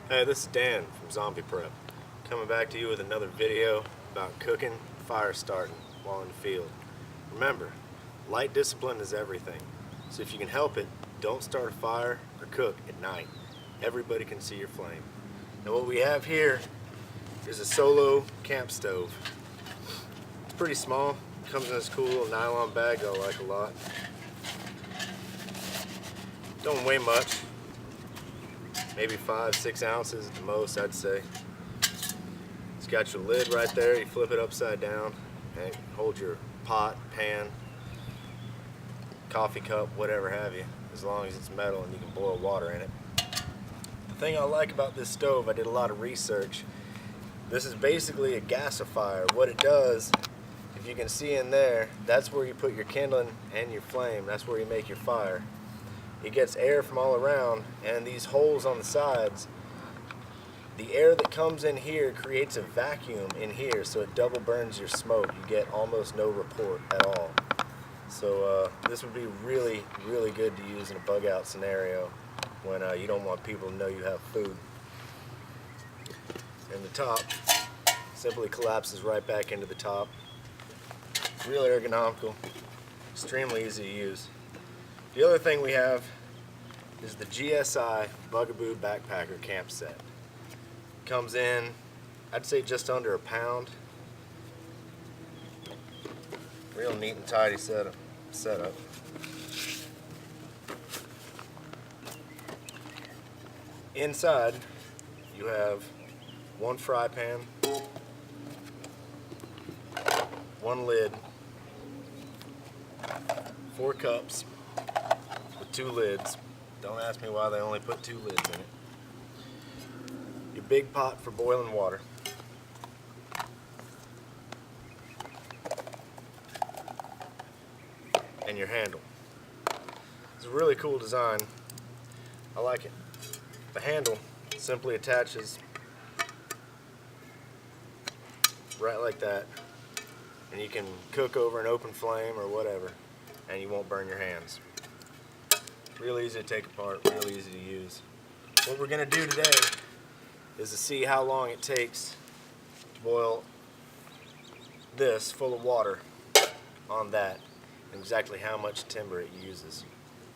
Hey, this is Dan from Zombie Prep, coming back to you with another video about cooking, fire starting while in the field. Remember, light discipline is everything, so if you can help it, don't start a fire or cook at night. Everybody can see your flame. Now what we have here is a solo camp stove. It's pretty small, comes in this cool little nylon bag that I like a lot. Don't weigh much. Maybe 5-6 ounces at the most, I'd say. It's got your lid right there. You flip it upside down and hold your pot, pan, coffee cup, whatever have you, as long as it's metal and you can boil water in it. The thing I like about this stove, I did a lot of research. This is basically a gasifier. What it does, if you can see in there, that's where you put your kindling and your flame. That's where you make your fire. It gets air from all around, and these holes on the sides, the air that comes in here creates a vacuum in here, so it double burns your smoke. You get almost no report at all. So this would be really, really good to use in a bug out scenario when you don't want people to know you have food. And the top simply collapses right back into the top. Real ergonomical, extremely easy to use. The other thing we have is the GSI Bugaboo Backpacker Camp Set. Comes in, I'd say just under a pound. Real neat and tidy setup. Inside, you have one fry pan, one lid, 4 cups, 2 lids. Don't ask me why they only put 2 lids in it. Your big pot for boiling water. And your handle. It's a really cool design. I like it. The handle simply attaches right like that. And you can cook over an open flame or whatever, and you won't burn your hands. Real easy to take apart, real easy to use. What we're going to do today is to see how long it takes to boil this full of water on that, and exactly how much timber it uses.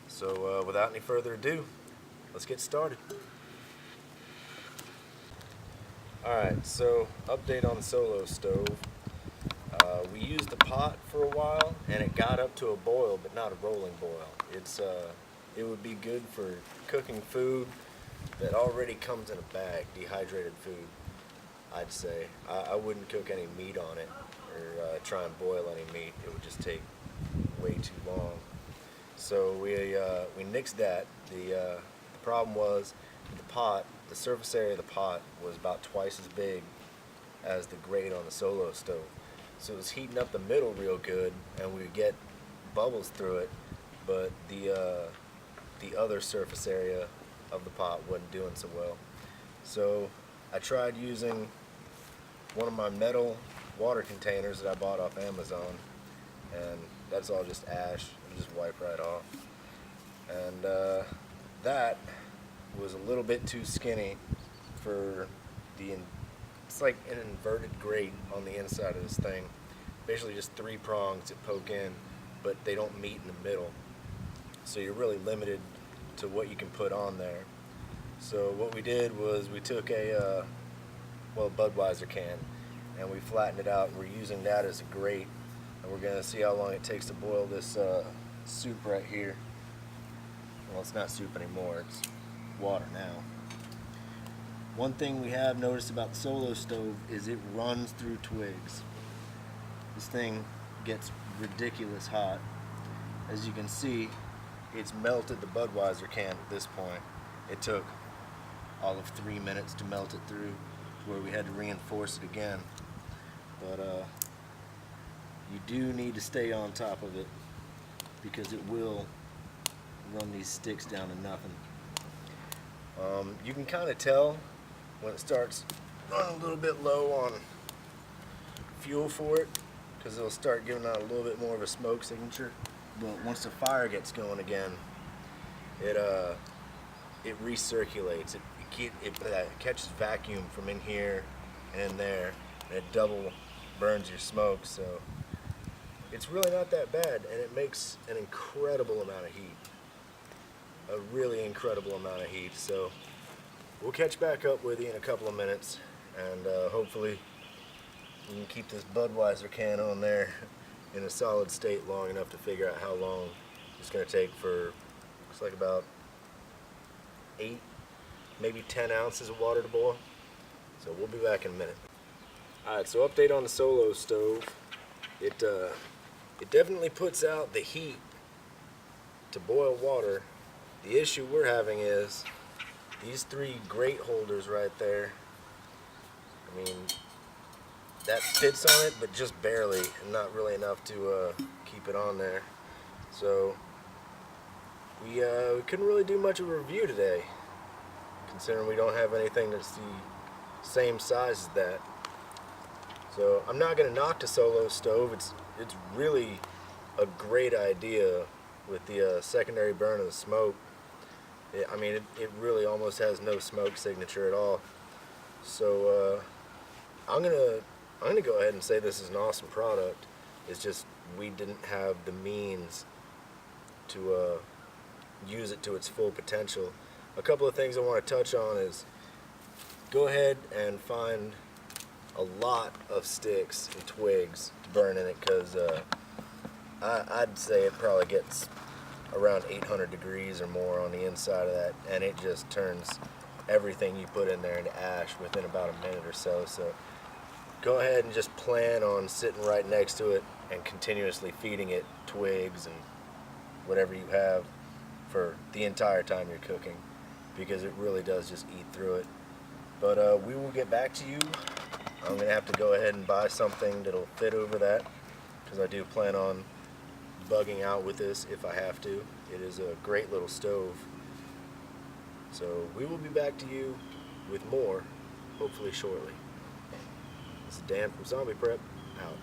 So without any further ado, let's get started. Alright, so update on the solo stove. We used a pot for a while and it got up to a boil, but not a rolling boil. It would be good for cooking food that already comes in a bag, dehydrated food, I'd say. I wouldn't cook any meat on it or try and boil any meat. It would just take way too long. So we nixed that. The problem was the pot, the surface area of the pot was about twice as big as the grate on the solo stove. So it was heating up the middle real good and we would get bubbles through it, but the other surface area of the pot wasn't doing so well. So I tried using one of my metal water containers that I bought off Amazon, and that's all just ash. You just wipe right off. And that was a little bit too skinny for it's like an inverted grate on the inside of this thing. Basically just 3 prongs that poke in, but they don't meet in the middle. So you're really limited to what you can put on there. So what we did was we took a Budweiser can and we flattened it out, and we're using that as a grate, and we're going to see how long it takes to boil this soup right here. Well, it's not soup anymore, it's water now. One thing we have noticed about the solo stove is it runs through twigs. This thing gets ridiculous hot. As you can see, it's melted the Budweiser can at this point. It took all of 3 minutes to melt it through, where we had to reinforce it again. But you do need to stay on top of it because it will run these sticks down to nothing. You can kind of tell when it starts running a little bit low on fuel for it, because it'll start giving out a little bit more of a smoke signature. But once the fire gets going again, it recirculates. It it catches vacuum from in here and in there, and it double burns your smoke. So it's really not that bad, and it makes an incredible amount of heat. A really incredible amount of heat. So we'll catch back up with you in a couple of minutes, and hopefully we can keep this Budweiser can on there in a solid state long enough to figure out how long it's going to take for, looks like about 8, maybe 10 ounces of water to boil. So we'll be back in a minute. Alright, so update on the Solo stove. It definitely puts out the heat to boil water. The issue we're having is these 3 grate holders right there. I mean, that fits on it, but just barely, and not really enough to keep it on there. So we couldn't really do much of a review today, considering we don't have anything that's the same size as that. So I'm not going to knock the Solo stove. It's really a great idea with the secondary burn of the smoke. I mean, it really almost has no smoke signature at all. So I'm gonna go ahead and say this is an awesome product. It's just we didn't have the means to use it to its full potential. A couple of things I want to touch on is go ahead and find a lot of sticks and twigs to burn in it, because I'd say it probably gets around 800 degrees or more on the inside of that, and it just turns everything you put in there into ash within about a minute or so. So go ahead and just plan on sitting right next to it and continuously feeding it twigs and whatever you have for the entire time you're cooking, because it really does just eat through it. But we will get back to you. I'm going to have to go ahead and buy something that'll fit over that, because I do plan on bugging out with this if I have to. It is a great little stove. So we will be back to you with more, hopefully shortly. This is Dan from Zombie Prep, out.